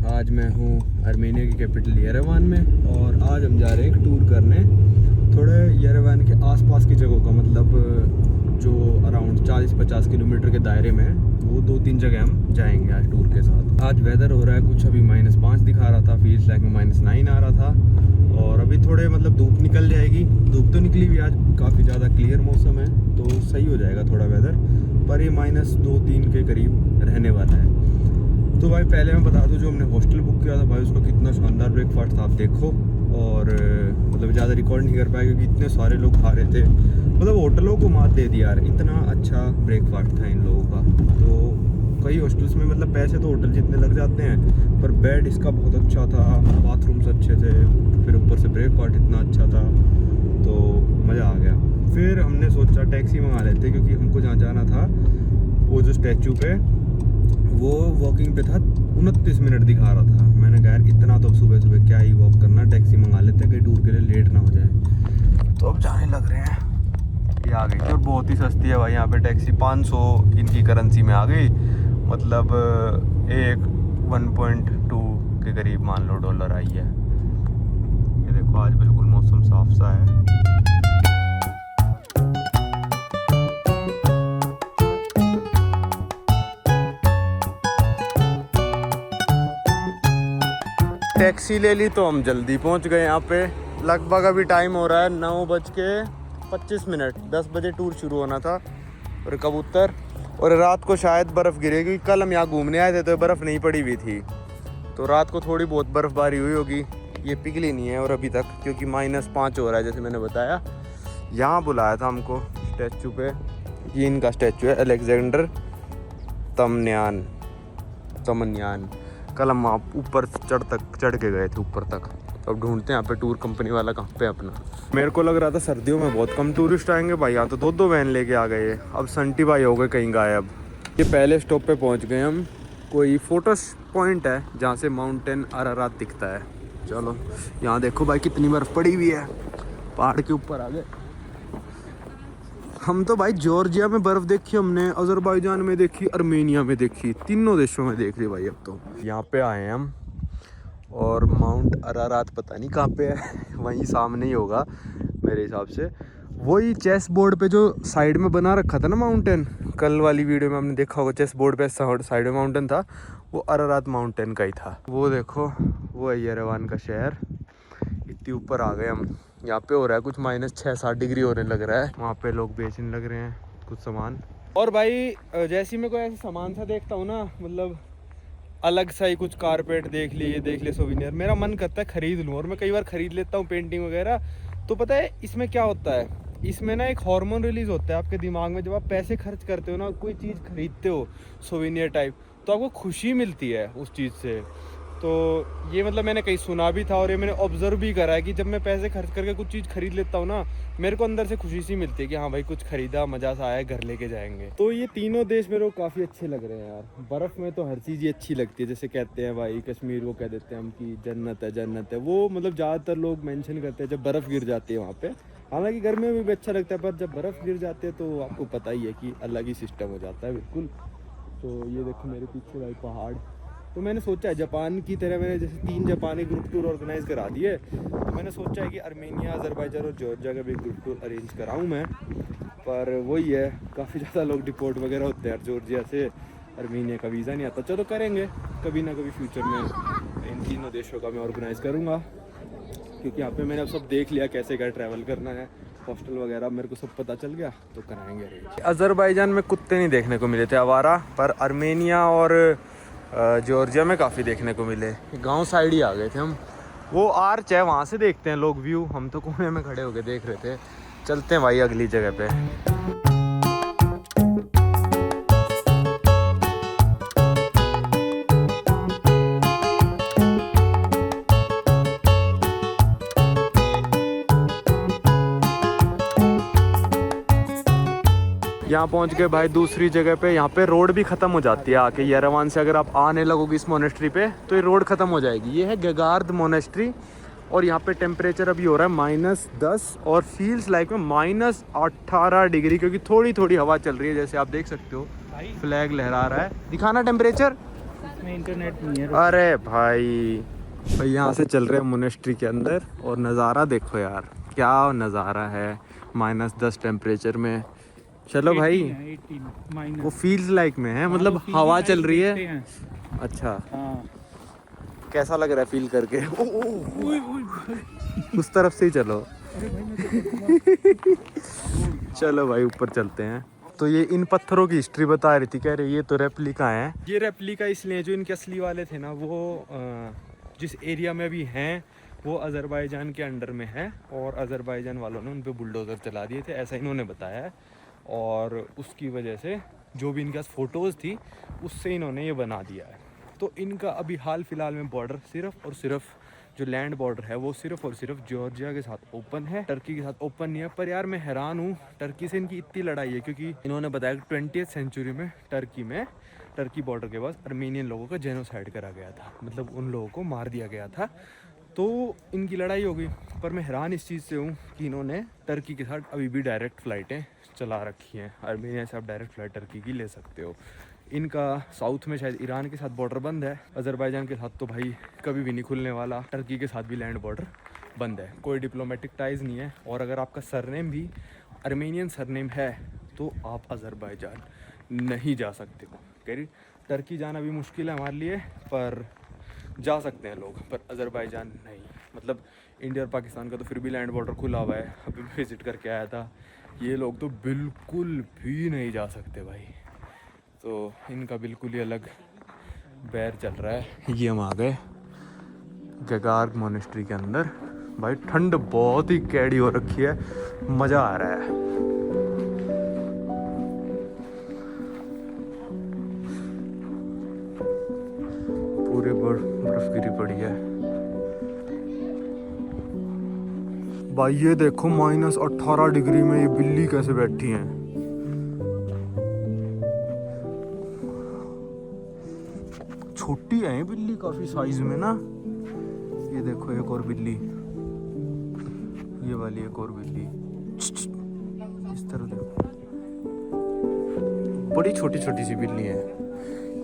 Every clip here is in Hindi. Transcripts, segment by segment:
आज मैं हूँ आर्मेनिया की कैपिटल येरेवान में और आज हम जा रहे हैं एक टूर करने थोड़े येरेवान के आसपास की जगहों का, मतलब जो अराउंड 40-50 किलोमीटर के दायरे में है, वो 2-3 जगह हम जाएंगे आज टूर के साथ। आज वेदर हो रहा है कुछ, अभी -5 दिखा रहा था, फील्स लाइक में -9 आ रहा था और अभी थोड़े मतलब धूप निकल जाएगी। धूप तो निकली भी, आज काफ़ी ज़्यादा क्लियर मौसम है तो सही हो जाएगा थोड़ा वेदर, पर ये -2-3 के करीब रहने वाला है। तो भाई पहले मैं बता दूं, जो हमने हॉस्टल बुक किया था भाई उसका कितना शानदार ब्रेकफास्ट था, आप देखो। और मतलब ज़्यादा रिकॉर्ड नहीं कर पाया क्योंकि इतने सारे लोग खा रहे थे, मतलब होटलों को मात दे दिया यार, इतना अच्छा ब्रेकफास्ट था इन लोगों का। तो कई हॉस्टल्स में मतलब पैसे तो होटल जितने लग जाते हैं, पर बेड इसका बहुत अच्छा था, बाथरूम्स अच्छे थे, फिर ऊपर से ब्रेकफास्ट इतना अच्छा था तो मज़ा आ गया। फिर हमने सोचा टैक्सी मंगा लेते क्योंकि हमको जहाँ जाना था वो जो स्टैचू पे वो वॉकिंग पे था, 29 मिनट दिखा रहा था। मैंने कहा यार इतना तो सुबह सुबह क्या ही वॉक करना, टैक्सी मंगा लेते हैं कहीं टूर के लिए लेट ना हो जाए। तो अब जाने लग रहे हैं। ये आ गई और बहुत ही सस्ती है भाई यहाँ पे टैक्सी, 500 इनकी करेंसी में आ गई, मतलब एक 1.2 के करीब मान लो डॉलर आई है। ये देखो आज बिल्कुल मौसम साफ सा है। टैक्सी ले ली तो हम जल्दी पहुंच गए यहाँ पे। लगभग अभी टाइम हो रहा है 9:25, 10 बजे टूर शुरू होना था। और कबूतर, और रात को शायद बर्फ़ गिरेगी, कल हम यहाँ घूमने आए थे तो बर्फ़ नहीं पड़ी हुई थी, तो रात को थोड़ी बहुत बर्फ़बारी हुई होगी। ये पिघली नहीं है और अभी तक, क्योंकि -5 हो रहा है जैसे मैंने बताया। यहाँ बुलाया था हमको स्टैचू पे, ये इनका स्टैचू है अलेक्जेंडर तमन्यान। कल हम वहाँ ऊपर चढ़ के गए थे ऊपर तक। तो अब ढूंढते हैं यहाँ पे टूर कंपनी वाला कहाँ पे अपना। मेरे को लग रहा था सर्दियों में बहुत कम टूरिस्ट आएंगे भाई, यहाँ तो 2-2 वैन लेके आ गए। अब संटी भाई हो गए कहीं गायब। ये पहले स्टॉप पे पहुँच गए हम, कोई फोटो पॉइंट है जहाँ से माउंटेन अरारात दिखता है। चलो यहाँ देखो भाई कितनी बर्फ़ पड़ी हुई है, पहाड़ के ऊपर आ गए हम। तो भाई जॉर्जिया में बर्फ़ देखी हमने, अज़रबैजान में देखी, आर्मेनिया में देखी, तीनों देशों में देख ली भाई। अब तो यहाँ पे आए हैं हम और माउंट अरारात पता नहीं कहाँ पे है, वहीं सामने ही होगा मेरे हिसाब से। वही चेस बोर्ड पे जो साइड में बना रखा था ना माउंटेन, कल वाली वीडियो में हमने देखा होगा, चेस बोर्ड पे साइड में माउंटेन था, वो अरारात माउंटेन का ही था। वो देखो वो है येरेवान का शहर। इतनी ऊपर आ गए हम। यहाँ पे हो रहा है कुछ -6-7 डिग्री होने लग रहा है। वहाँ पे लोग बेचने लग रहे हैं कुछ सामान। और भाई जैसे मैं कोई ऐसा सामान सा देखता हूँ ना, मतलब अलग सा ही कुछ कारपेट देख ली, ये देख ले, सोविनियर, मेरा मन करता है खरीद लूँ। और मैं कई बार खरीद लेता हूँ पेंटिंग वगैरह। तो पता है इसमें क्या होता है, इसमें ना एक हार्मोन रिलीज होता है आपके दिमाग में। जब आप पैसे खर्च करते हो ना, कोई चीज़ खरीदते हो सोविनियर टाइप, तो आपको खुशी मिलती है उस चीज़ से। तो ये मतलब मैंने कहीं सुना भी था और ये मैंने ऑब्जर्व भी करा है कि जब मैं पैसे खर्च करके कुछ चीज़ खरीद लेता हूँ ना, मेरे को अंदर से खुशी सी मिलती है कि हाँ भाई कुछ खरीदा, मज़ा सा आया, घर लेके जाएंगे। तो ये तीनों देश मेरे को काफ़ी अच्छे लग रहे हैं यार। बर्फ़ में तो हर चीज़ ही अच्छी लगती है, जैसे कहते हैं भाई कश्मीर को कह देते हैं हम कि जन्नत है जन्नत है, वो मतलब ज़्यादातर लोग मेंशन करते हैं जब बर्फ़ गिर जाती है वहाँ पे। हालांकि गर्मियों में भी अच्छा लगता है, पर जब बर्फ़ गिर जाती है तो आपको पता ही है कि अलग ही सिस्टम हो जाता है बिल्कुल। तो ये देखो मेरे पीछे भाई पहाड़। तो मैंने सोचा है जापान की तरह, मैंने जैसे 3 जापानी ग्रुप टूर ऑर्गेनाइज करा दिए, तो मैंने सोचा है कि आर्मेनिया, अज़रबैजान और जॉर्जिया का भी ग्रुप टूर अरेंज कराऊँ मैं। पर वही है, काफ़ी ज़्यादा लोग डिपोर्ट वगैरह होते हैं जॉर्जिया से, आर्मेनिया का वीज़ा नहीं आता। चलो करेंगे कभी ना कभी फ्यूचर में, इन तीनों देशों का मैं ऑर्गेनाइज़ करूँगा, क्योंकि यहाँ पे मैंने अब सब देख लिया कैसे क्या ट्रैवल करना है, हॉस्टल वगैरह मेरे को सब पता चल गया, तो कराएंगे अरेंज। अज़रबैजान में कुत्ते नहीं देखने को मिले थे आवारा, पर आर्मेनिया और जॉर्जिया में काफ़ी देखने को मिले। गांव साइड ही आ गए थे हम। वो आर्च है वहाँ से देखते हैं लोग व्यू, हम तो कोने में खड़े होके देख रहे थे। चलते हैं भाई अगली जगह पे। यहाँ पहुँच गए भाई दूसरी जगह पे। यहाँ पे रोड भी ख़त्म हो जाती है आके येरेवान से। अगर आप आने लगोगे इस मोनेस्ट्री पे तो ये रोड ख़त्म हो जाएगी। ये है गगार्द मोनेस्ट्री और यहाँ पे टेम्परेचर अभी हो रहा है -10 और फील्स लाइक में -18 डिग्री, क्योंकि थोड़ी थोड़ी हवा चल रही है, जैसे आप देख सकते हो फ्लैग लहरा रहा है। दिखाना टेम्परेचर में इंटरनेट नहीं है। अरे भाई यहाँ से चल रहे हैं मोनेस्ट्री के अंदर और नज़ारा देखो यार, क्या नज़ारा है। -10 टेम्परेचर में। चलो भाई, 18 माइनस। वो फील्स लाइक में है, हाँ, मतलब वो feel हवा like चल रही देखते है। हैं। अच्छा, हाँ। कैसा लग रहा है फील करके? ओए, ओए, उस तरफ से ही चलो। अरे भाई मैं तो चलो भाई ऊपर चलते हैं। तो ये इन पत्थरों की हिस्ट्री बता रही थी, कह रही ये तो रेप्लिका हैं। ये रेप्लिका इसलिए, जो इनके असली वाले थे ना, वो जिस एरिया में भी हैं वो अज़रबैजान के अंडर में है, और अज़रबैजान वालों ने उन पे बुलडोज़र चला दिए थे, ऐसा इन्होंने बताया है। और उसकी वजह से जो भी इनके पास फ़ोटोज़ थी उससे इन्होंने ये बना दिया है। तो इनका अभी हाल फ़िलहाल में बॉर्डर सिर्फ़ और सिर्फ जो लैंड बॉर्डर है वो सिर्फ और सिर्फ जॉर्जिया के साथ ओपन है, टर्की के साथ ओपन नहीं है। पर यार मैं हैरान हूँ, टर्की से इनकी इतनी लड़ाई है, क्योंकि इन्होंने बताया कि 20th सेंचुरी में टर्की बॉर्डर के पास अर्मेनियन लोगों का जेनोसाइड करा गया था, मतलब उन लोगों को मार दिया गया था। तो इनकी लड़ाई हो गई। पर मैं हैरान इस चीज़ से हूँ कि इन्होंने टर्की के साथ अभी भी डायरेक्ट फ़्लाइटें चला रखी हैं। अर्मेनिया से आप डायरेक्ट फ़्लाइट टर्की की ले सकते हो। इनका साउथ में शायद ईरान के साथ बॉर्डर बंद है, अज़रबैजान के साथ तो भाई कभी भी नहीं खुलने वाला, टर्की के साथ भी लैंड बॉर्डर बंद है, कोई डिप्लोमेटिक टाइज़ नहीं है। और अगर आपका सरनेम भी अर्मेनियन सरनेम है तो आप अज़रबैजान नहीं जा सकते हो। कह रही टर्की जाना भी मुश्किल है हमारे लिए, पर जा सकते हैं लोग, पर अज़रबैजान नहीं। मतलब इंडिया और पाकिस्तान का तो फिर भी लैंड बॉर्डर खुला हुआ है, अभी विज़िट करके आया था। ये लोग तो बिल्कुल भी नहीं जा सकते भाई। तो इनका बिल्कुल ही अलग बैर चल रहा है। ये हम आ गए गगार्ग मोनेस्ट्री के अंदर। भाई ठंड बहुत ही कैडी हो रखी है, मज़ा आ रहा है। पूरे बर्फ गिरी पड़ी है भाई। ये देखो -18 डिग्री में ये बिल्ली कैसे बैठी हैं। छोटी है ये बिल्ली काफी साइज में ना। ये देखो एक और बिल्ली, ये वाली एक और बिल्ली, इस तरह देखो, बड़ी छोटी छोटी सी बिल्ली है।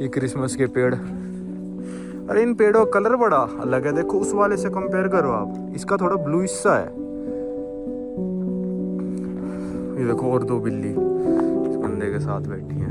ये क्रिसमस के पेड़, अरे इन पेड़ों का कलर बड़ा अलग है, देखो उस वाले से कंपेयर करो आप, इसका थोड़ा ब्लू हिस्सा है। ये देखो और दो बिल्ली इस बंदे के साथ बैठी हैं।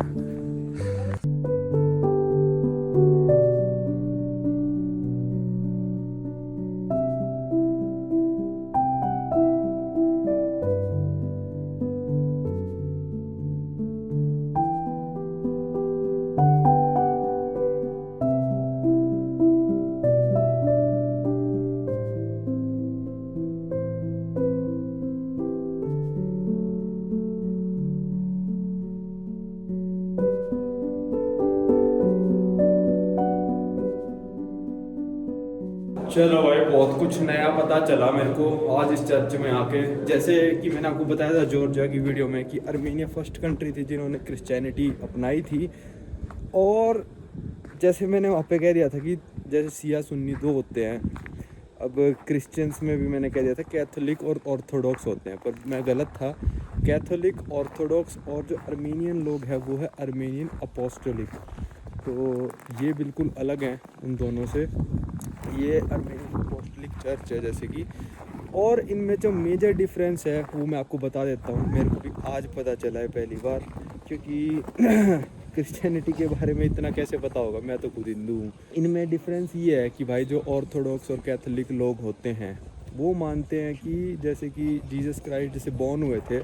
चलो भाई, बहुत कुछ नया पता चला मेरे को आज इस चर्च में आके। जैसे कि मैंने आपको बताया था जॉर्जिया की वीडियो में कि अर्मेनिया फर्स्ट कंट्री थी जिन्होंने क्रिश्चियनिटी अपनाई थी। और जैसे मैंने वहाँ पे कह दिया था कि जैसे सिया सुन्नी दो होते हैं, अब क्रिश्चियंस में भी मैंने कह दिया था कैथोलिक और ऑर्थोडॉक्स होते हैं, पर मैं गलत था। कैथोलिक, ऑर्थोडॉक्स और जो अर्मेनियन लोग हैं वो है अर्मेनियन अपोस्टोलिक। तो ये बिल्कुल अलग हैं उन दोनों से। ये अर्मेनियन अपोस्टोलिक चर्च है जैसे कि, और इनमें जो मेजर डिफरेंस है वो मैं आपको बता देता हूँ। मेरे को भी आज पता चला है पहली बार, क्योंकि क्रिश्चियनिटी के बारे में इतना कैसे पता होगा, मैं तो खुद हिंदू हूँ। इनमें डिफरेंस ये है कि भाई जो ऑर्थोडॉक्स और कैथोलिक लोग होते हैं वो मानते हैं कि जैसे कि जीसस क्राइस्ट जैसे बॉर्न हुए थे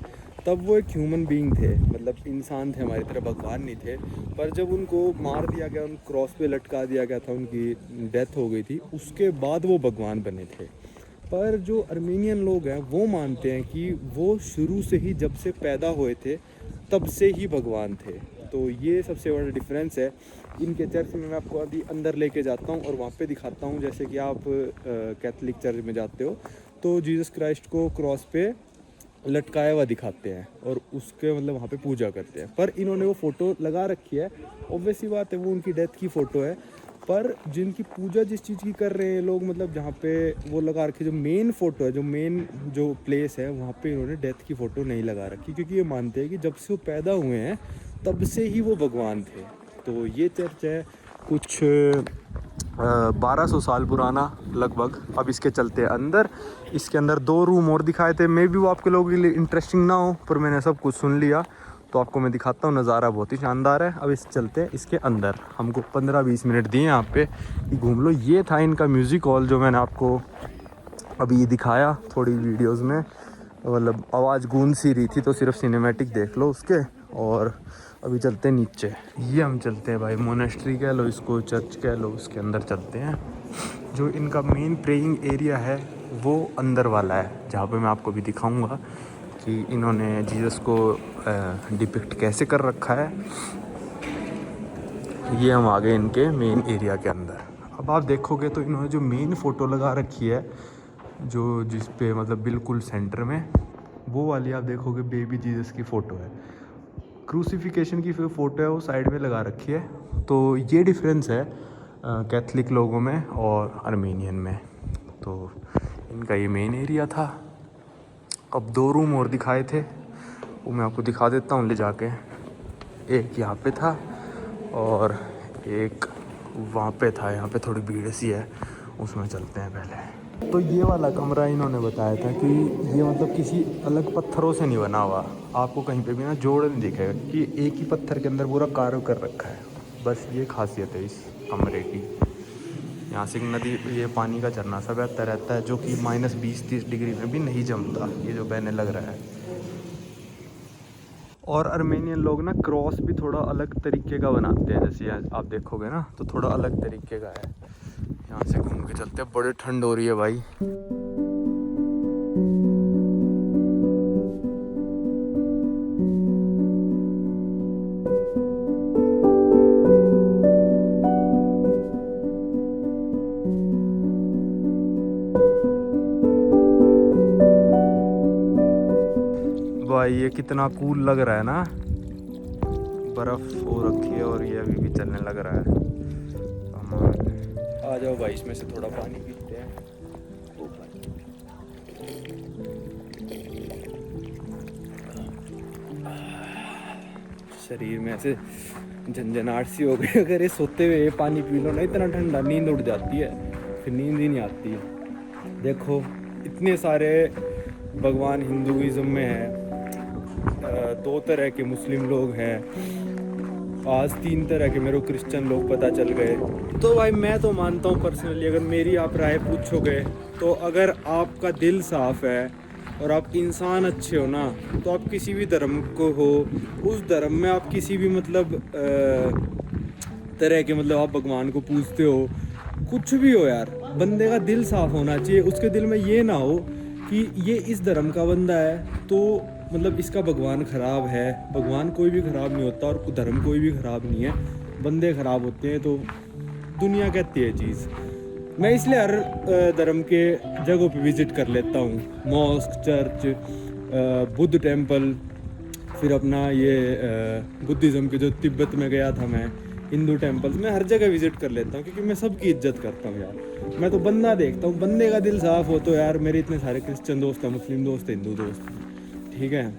तब वो एक ह्यूमन बीइंग थे, मतलब इंसान थे, हमारी तरह भगवान नहीं थे। पर जब उनको मार दिया गया, उन क्रॉस पे लटका दिया गया था, उनकी डेथ हो गई थी, उसके बाद वो भगवान बने थे। पर जो अर्मेनियन लोग हैं वो मानते हैं कि वो शुरू से ही जब से पैदा हुए थे तब से ही भगवान थे। तो ये सबसे बड़ा डिफरेंस है। इनके चर्च में मैं आपको अभी अंदर लेके जाता हूँ और वहाँ पे दिखाता हूँ। जैसे कि आप कैथोलिक चर्च में जाते हो तो जीसस क्राइस्ट को क्रॉस पे लटकाया हुआ दिखाते हैं और उसके मतलब वहाँ पे पूजा करते हैं। पर इन्होंने वो फ़ोटो लगा रखी है, ऑब्वियस सी बात है वो उनकी डेथ की फ़ोटो है। पर जिनकी पूजा जिस चीज़ की कर रहे हैं लोग, मतलब जहाँ पे वो लगा रखी, जो मेन फ़ोटो है, जो मेन जो प्लेस है, वहाँ पे इन्होंने डेथ की फ़ोटो नहीं लगा रखी, क्योंकि ये मानते हैं कि जब से वो पैदा हुए हैं तब से ही वो भगवान थे। तो ये चर्च है कुछ 1200 साल पुराना लगभग। अब इसके चलते अंदर, इसके अंदर 2 रूम और दिखाए थे। मे भी वो आपके लोगों के लिए इंटरेस्टिंग ना हो, पर मैंने सब कुछ सुन लिया तो आपको मैं दिखाता हूँ। नज़ारा बहुत ही शानदार है। अब इस चलते हैं इसके अंदर। हमको 15-20 मिनट दिए यहाँ पे कि घूम लो। ये था इनका म्यूज़िक हॉल जो मैंने आपको अभी दिखाया थोड़ी वीडियोस में, मतलब आवाज़ गूंज सी रही थी, तो सिर्फ सिनेमैटिक देख लो उसके। और अभी चलते हैं नीचे। ये हम चलते हैं भाई मोनेस्ट्री कह लो इसको, चर्च कह लो, उसके अंदर चलते हैं। जो इनका मेन प्रेइंग एरिया है वो अंदर वाला है, जहाँ पे मैं आपको भी दिखाऊंगा कि इन्होंने जीसस को डिपिक्ट कैसे कर रखा है। ये हम आ गए इनके मेन एरिया के अंदर। अब आप देखोगे तो इन्होंने जो मेन फ़ोटो लगा रखी है, जो जिस पे मतलब बिल्कुल सेंटर में, वो वाली आप देखोगे बेबी जीसस की फ़ोटो है। क्रूसिफिकेशन की फ़ोटो है वो साइड में लगा रखी है। तो ये डिफरेंस है कैथलिक लोगों में और आर्मेनियन में। तो इनका ये मेन एरिया था। अब 2 रूम और दिखाए थे, वो मैं आपको दिखा देता हूँ ले जाके। एक यहाँ पे था और एक वहाँ पे था। यहाँ पे थोड़ी भीड़ सी है, उसमें चलते हैं पहले। तो ये वाला कमरा इन्होंने बताया था कि ये मतलब किसी अलग पत्थरों से नहीं बना हुआ। आपको कहीं पे भी ना जोड़ नहीं दिखेगा कि एक ही पत्थर के अंदर पूरा कार्व कर रखा है। बस ये खासियत है इस कमरे की। यहाँ से नदी, ये पानी का झरना सा बहता रहता है, जो कि -20-30 डिग्री में भी नहीं जमता, ये जो बहने लग रहा है। और आर्मेनियन लोग ना क्रॉस भी थोड़ा अलग तरीके का बनाते हैं, जैसे आप देखोगे ना तो थोड़ा अलग तरीके का है। यहाँ से घूम के चलते हैं। बड़ी ठंड हो रही है भाई। भाई ये कितना कूल लग रहा है ना, बर्फ हो रखी है और ये अभी भी चलने लग रहा है। आ जाओ भाई, इसमें से थोड़ा पानी पीते हैं। शरीर में ऐसे झंझनाहट सी हो गई। अगर ये सोते हुए ये पानी पी लो ना, इतना ठंडा, नींद उड़ जाती है, फिर नींद ही नहीं आती है। देखो इतने सारे भगवान हिंदुइज्म में है, 2 तरह के मुस्लिम लोग हैं, आज 3 तरह के मेरे को क्रिश्चियन लोग पता चल गए। तो भाई मैं तो मानता हूँ पर्सनली, अगर मेरी आप राय पूछोगे तो अगर आपका दिल साफ़ है और आप इंसान अच्छे हो ना, तो आप किसी भी धर्म को हो, उस धर्म में आप किसी भी मतलब तरह के मतलब आप भगवान को पूजते हो, कुछ भी हो यार, बंदे का दिल साफ़ होना चाहिए। उसके दिल में ये ना हो कि ये इस धर्म का बंदा है तो मतलब इसका भगवान ख़राब है। भगवान कोई भी ख़राब नहीं होता और धर्म कोई भी ख़राब नहीं है, बंदे ख़राब होते हैं। तो दुनिया कहती है चीज़। मैं इसलिए हर धर्म के जगहों पे विज़िट कर लेता हूँ, मॉस्क, चर्च, बुद्ध टेम्पल, फिर अपना ये बुद्धिज़्म के जो तिब्बत में गया था मैं, हिंदू टेम्पल्स में हर जगह विज़िट कर लेता हूँ, क्योंकि मैं सबकी इज्जत करता हूँ यार। मैं तो बंदा देखता हूँ, बंदे का दिल साफ़ हो तो यार। मेरे इतने सारे क्रिश्चियन दोस्त हैं, मुस्लिम दोस्त हैं, हिंदू दोस्त हैं, ठीक है।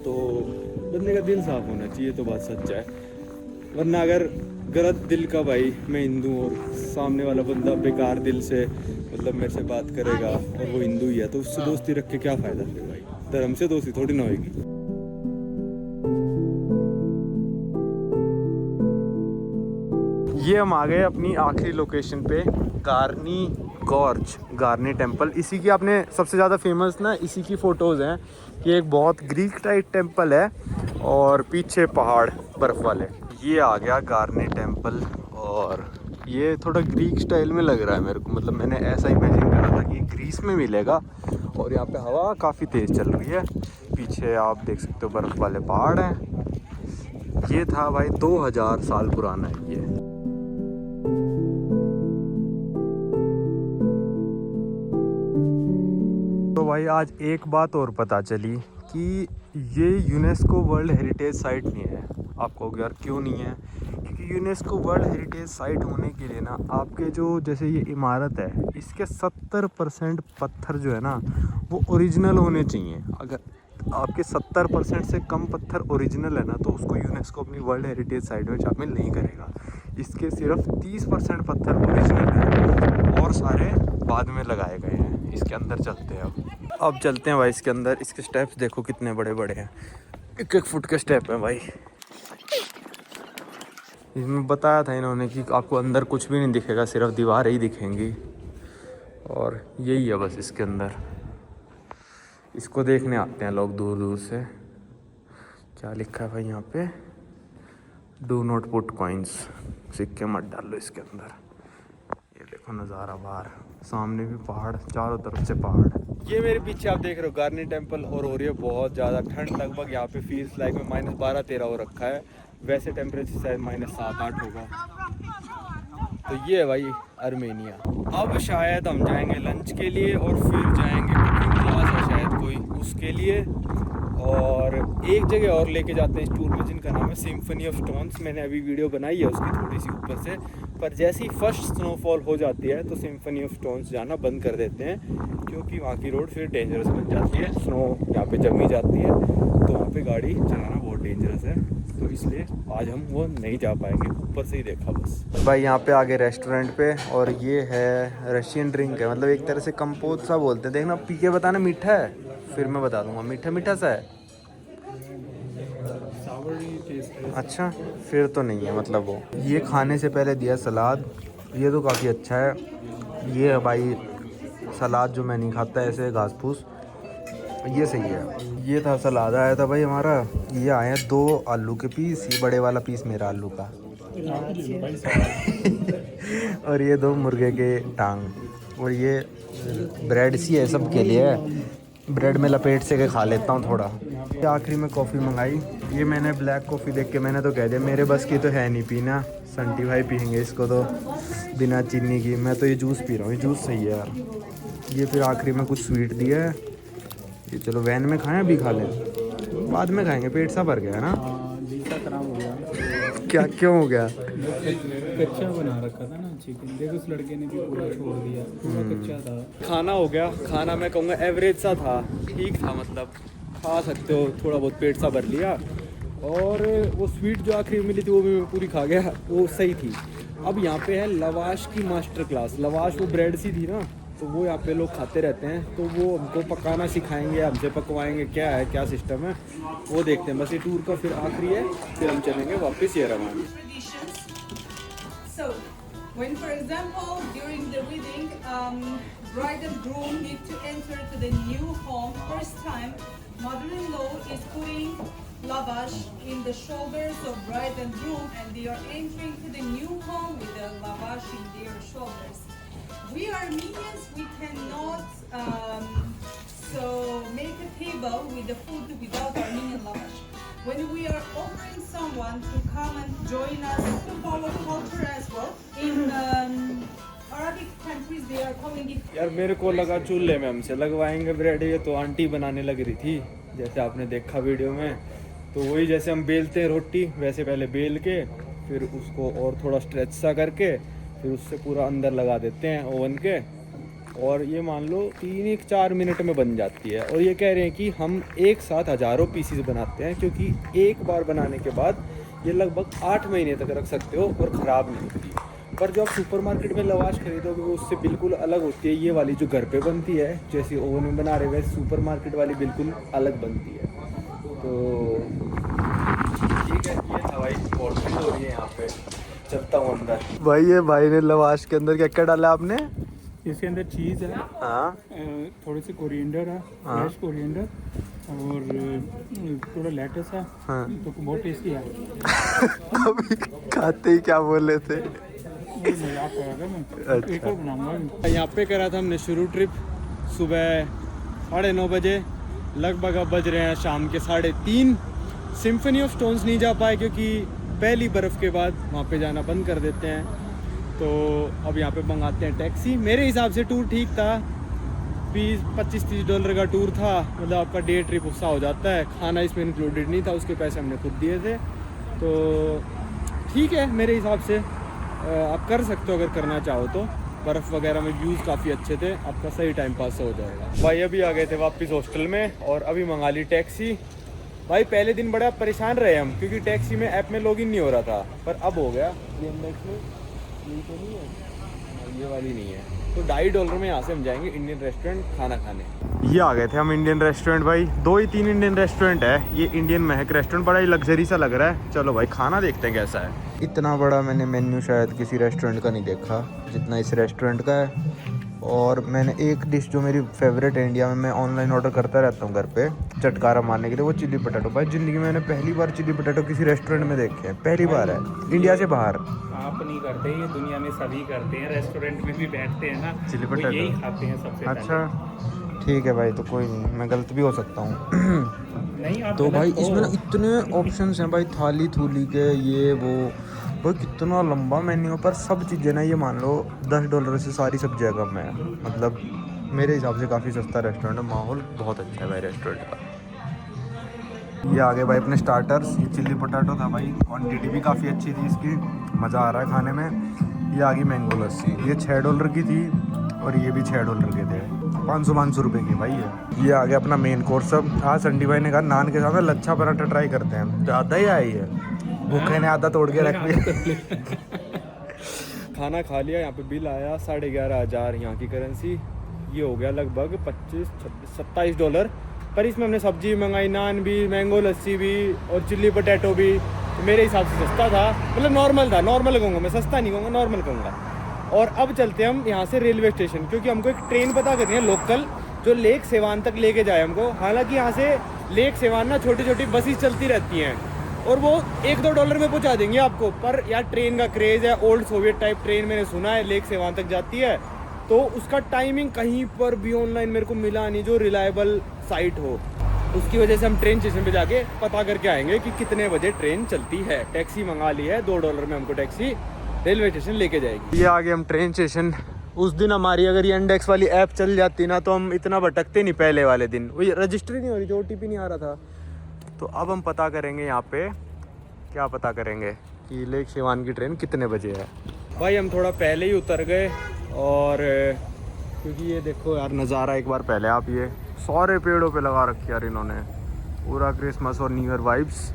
तो बंदे का दिल साफ़ होना चाहिए, तो बात सच है। वरना अगर गलत दिल का भाई, मैं हिंदू और सामने वाला बंदा बेकार दिल से मतलब मेरे से बात करेगा और वो हिंदू ही है, तो उससे दोस्ती रख के क्या फ़ायदा फिर भाई? धर्म से दोस्ती थोड़ी ना होगी। ये हम आ गए अपनी आखिरी लोकेशन पे, गार्नी गॉर्ज, गार्नी टेम्पल। इसी की आपने सबसे ज़्यादा फेमस ना इसी की फ़ोटोज़ हैं कि एक बहुत ग्रीक टाइप टेम्पल है और पीछे पहाड़ बर्फ़ वाले। ये आ गया गार्नी टेम्पल और ये थोड़ा ग्रीक स्टाइल में लग रहा है मेरे को, मतलब मैंने ऐसा इमेजिन करा था कि ग्रीस में मिलेगा। और यहाँ पे हवा काफ़ी तेज़ चल रही है, पीछे आप देख सकते हो बर्फ़ वाले पहाड़ हैं। ये था भाई 2000 साल पुराना है ये। तो भाई आज एक बात और पता चली कि ये यूनेस्को वर्ल्ड हेरिटेज साइट नहीं है। आपको यार क्यों नहीं है? क्योंकि यूनेस्को वर्ल्ड हेरिटेज साइट होने के लिए ना आपके जो जैसे ये इमारत है, इसके 70% पत्थर जो है ना वो ओरिजिनल होने चाहिए। अगर आपके 70% से कम पत्थर ओरिजिनल है ना, तो उसको यूनेस्को अपनी वर्ल्ड हेरिटेज साइट में शामिल नहीं करेगा। इसके सिर्फ 30% पत्थर ओरिजिनल हैं और सारे बाद में लगाए गए हैं। इसके अंदर चलते हैं अब चलते हैं भाई इसके अंदर। इसके स्टेप्स देखो कितने बड़े बड़े हैं, 1-1 फुट के स्टेप हैं भाई। इसमें बताया था इन्होंने कि आपको अंदर कुछ भी नहीं दिखेगा, सिर्फ दीवारें ही दिखेंगी और यही है बस इसके अंदर। इसको देखने आते हैं लोग दूर दूर से। क्या लिखा है भाई यहाँ पे, डू नॉट पुट कॉइन्स, सिक्के मत डालो इसके अंदर। ये देखो नज़ारा बाहर, सामने भी पहाड़, चारों तरफ से पहाड़। ये मेरे पीछे आप देख रहे हो गार्नी टेम्पल और हो रही है बहुत ज़्यादा ठंड, लगभग यहाँ पे फील्स लाइक में -12-13 हो रखा है। वैसे टेम्परेचर शायद -7-8 होगा। तो ये है भाई आर्मेनिया। अब शायद हम जाएंगे लंच के लिए और फिर जाएंगे कुकिंग क्लास है शायद कोई उसके लिए, और एक जगह और लेके जाते हैं इस टूर में जिनका नाम है सिम्फनी ऑफ स्टोन्स। मैंने अभी वीडियो बनाई है उसकी थोड़ी सी ऊपर से, पर जैसे ही फर्स्ट स्नोफॉल हो जाती है तो सिम्फनी ऑफ स्टोन्स जाना बंद कर देते हैं क्योंकि वहाँ की रोड फिर डेंजरस बन जाती है। स्नो यहाँ पे जमी जाती है तो वहाँ पे गाड़ी चलाना बहुत डेंजरस है, तो इसलिए आज हम वो नहीं जा पाएंगे। ऊपर से ही देखा बस। भाई यहाँ पे आगे रेस्टोरेंट पे, और ये है रशियन ड्रिंक है, मतलब एक तरह से कंपोज सा बोलते हैं। देखना पी के बताना मीठा है, फिर मैं बता दूंगा। मीठा मीठा सा है। अच्छा फिर तो नहीं है मतलब वो। ये खाने से पहले दिया सलाद, ये तो काफ़ी अच्छा है। ये है भाई सलाद जो मैं नहीं खाता ऐसे घास फूस, ये सही है। ये था सलाद आया था भाई हमारा। ये आए हैं 2 आलू के पीस, ये बड़े वाला पीस मेरा आलू का और ये 2 मुर्गे के टांग, और ये ब्रेड सी है सबके लिए, ब्रेड में लपेट से के खा लेता हूँ थोड़ा। आखिरी में कॉफ़ी मंगाई। ये मैंने ब्लैक कॉफ़ी देख के मैंने तो कह दिया मेरे बस की तो है नहीं पीना, संटी भाई पियेंगे इसको तो बिना चीनी की। मैं तो ये जूस पी रहा हूँ, ये जूस सही है यार। ये फिर आखिरी में कुछ स्वीट दिया है। ये चलो वैन में खाएं, अभी खा लें, बाद में खाएंगे, पेट सा भर गया है ना। खराब हो गया। क्या क्यों हो गया? कच्चा बना रखा था ना चिकन, देखो उस लड़के ने भी पूरा छोड़ दिया, पूरा कच्चा था। खाना हो गया, खाना मैं कहूँगा एवरेज सा था, ठीक था, मतलब खा सकते हो, थोड़ा बहुत पेट सा भर लिया। और वो स्वीट जो आखिरी में मिली थी वो भी मैं पूरी खा गया, वो सही थी। अब यहाँ पे है लवाश की मास्टर क्लास। लवाश वो ब्रेड सी थी ना, तो वो यहाँ पे लोग खाते रहते हैं, तो वो हमको पकाना सिखाएंगे, हमसे पकवाएंगे, क्या है क्या सिस्टम है वो देखते हैं। बस ये टूर का फिर आखिरी है, फिर हम चलेंगे वापस ये रवाना। So, when for example during the wedding, bride and groom need to enter to the new home first time, mother-in-law is putting lavash in the shoulders of bride and groom, and they are entering to the new home with the lavash in their shoulders. We are Armenians, we cannot so make a table with the food without Armenian lavash. When we are offering someone to come and join us to follow culture as well, in Arabic countries they are calling it. यार मेरे को लगा चूल्हे में हमसे लगवाएंगे ब्रेड, ये तो आंटी बनाने लग रही थी जैसे आपने देखा वीडियो में। तो वही जैसे हम बेलते हैं रोटी, वैसे पहले बेल के फिर उसको और थोड़ा स्ट्रेच सा करके फिर उससे पूरा अंदर लगा देते हैं ओवन के, और ये मान लो 3-4 मिनट में बन जाती है। और ये कह रहे हैं कि हम एक साथ हज़ारों पीसीज बनाते हैं, क्योंकि एक बार बनाने के बाद ये लगभग 8 महीने तक रख सकते हो और ख़राब नहीं होती। पर जो आप सुपरमार्केट में लवाश खरीदोगे वो उससे बिल्कुल अलग होती है। ये वाली जो घर पे बनती है जैसे ओवन में बना रहे वैसे सुपरमार्केट वाली बिल्कुल अलग बनती है। तो ठीक है, ये था भाई, बहुत हो रही है यहाँ पे। चलता हूँ अंदर। भाई ये भाई ने लवाश के अंदर क्या क्या डाला आपने? इसके अंदर चीज़ है, हाँ, थोड़े से कोरिएंडर है, फ्रेश कोरिएंडर, और थोड़ा लेटस है। हाँ। तो बहुत टेस्टी है। अभी खाते ही क्या बोले थे? मजाक कर रहा था मैं। अच्छा। एक और बनाऊंगा। यहाँ पे करा था हमने शुरू ट्रिप सुबह 9:30 बजे, लगभग अब बज रहे हैं शाम के 3:30। सिम्फनी ऑफ स्टोन्स नहीं जा पाए क्योंकि पहली बर्फ़ के बाद वहाँ पे जाना बंद कर देते हैं। तो अब यहाँ पे मंगाते हैं टैक्सी। मेरे हिसाब से टूर ठीक था, $25-30 का टूर था, मतलब आपका डे ट्रिप उससा हो जाता है। खाना इसमें इंक्लूडेड नहीं था, उसके पैसे हमने खुद दिए थे। तो ठीक है मेरे हिसाब से, आप कर सकते हो अगर करना चाहो तो। बर्फ़ वगैरह में व्यूज़ काफ़ी अच्छे थे, आपका सही टाइम पास हो जाएगा। भाई अभी आ गए थे वापस हॉस्टल में और अभी मंगा ली टैक्सी। भाई पहले दिन बड़ा परेशान रहे हम, क्योंकि टैक्सी में ऐप में लॉगिन नहीं हो रहा था, पर अब हो गया। ये इंडेक्स में ये तो नहीं है, ये वाली नहीं है, तो $2.5 में यहाँ से हम जाएंगे इंडियन रेस्टोरेंट खाना खाने। ये आ गए थे हम इंडियन रेस्टोरेंट भाई, 2 ही 3 इंडियन रेस्टोरेंट है। ये इंडियन महक रेस्टोरेंट बड़ा ही लग्जरी सा लग रहा है। चलो भाई खाना देखते हैं कैसा है। इतना बड़ा मैंने मेन्यू शायद किसी रेस्टोरेंट का नहीं देखा जितना इस रेस्टोरेंट का है। और मैंने एक डिश जो मेरी फेवरेट है इंडिया में, मैं ऑनलाइन ऑर्डर करता रहता हूँ घर पे चटकारा मारने के लिए, वो चिली पटेटो। भाई ज़िंदगी में मैंने पहली बार चिली पटेटो किसी रेस्टोरेंट में देखे हैं, पहली बार है इंडिया से बाहर। आप नहीं करते, ये दुनिया में सभी करते हैं। रेस्टोरेंट में भी बैठते हैं ना, चिली वो पटेटो यही खाते हैं सबसे अच्छा ठीक है भाई, तो कोई नहीं, मैं गलत भी हो सकता हूँ। नहीं आप तो भाई गलत हो। इसमें ना इतने ऑप्शंस हैं भाई, थाली थूली के ये वो, भाई कितना लंबा मेन्यू पर सब चीज़ें ना। ये मान लो $10 से सारी सब जगह में है, मतलब मेरे हिसाब से काफ़ी सस्ता रेस्टोरेंट है। माहौल बहुत अच्छा है भाई रेस्टोरेंट का। ये आ गए भाई अपने स्टार्टर्स। ये चिल्ली पोटैटो था भाई, क्वांटिटी भी काफ़ी अच्छी थी इसकी, मज़ा आ रहा है खाने में। ये आ गई मैंगो लस्सी, ये $6 की थी और ये भी $6 के थे, 500 रुपये की भाई है। ये आ गया अपना मेन कोर्स। सब हाँ संडी भाई ने कहा नान के साथ लच्छा पराठा ट्राई करते हैं, ज़्यादा ही आई है, भूखे ने आधा तोड़ के रख लिया। खाना खा लिया, यहाँ पे बिल आया $11,500 यहाँ की करेंसी। ये हो गया लगभग $27, पर इसमें हमने सब्जी मंगाई, नान भी, मैंगो लस्सी भी और चिल्ली पोटैटो भी। तो मेरे हिसाब से सस्ता था, मतलब नॉर्मल था। नॉर्मल कहूँगा मैं, सस्ता नहीं कहूँगा, नॉर्मल कहूँगा। और अब चलते हैं हम यहाँ से रेलवे स्टेशन, क्योंकि हमको एक ट्रेन पता करनी है लोकल, जो लेक सेवान तक लेके जाए हमको। हालांकि यहाँ से लेक सेवान ना छोटी छोटी बसेस चलती रहती हैं और वो $1-2 में पहुँचा देंगे आपको। पर यार ट्रेन का क्रेज़ है, ओल्ड सोवियत टाइप ट्रेन मैंने सुना है लेक सेवान तक जाती है। तो उसका टाइमिंग कहीं पर भी ऑनलाइन मेरे को मिला नहीं जो रिलायबल साइट हो। उसकी वजह से हम ट्रेन स्टेशन पे जाके पता करके आएंगे कि कितने बजे ट्रेन चलती है। टैक्सी मंगा ली है, $2 में हमको टैक्सी रेलवे स्टेशन लेके जाएगी। ये आगे हम ट्रेन स्टेशन। उस दिन हमारी अगर ये इंडेक्स वाली ऐप चल जाती ना, तो हम इतना भटकते नहीं पहले वाले दिन। वो रजिस्टर ही नहीं हो रही, जो OTP नहीं आ रहा था। तो अब हम पता करेंगे यहाँ पे, क्या पता करेंगे कि लेक सेवान की ट्रेन कितने बजे है। भाई हम थोड़ा पहले ही उतर गए, और क्योंकि ये देखो यार नज़ारा एक बार पहले आप, ये सारे पेड़ों पे लगा रखी यार इन्होंने, पूरा क्रिसमस और न्यू ईयर वाइब्स।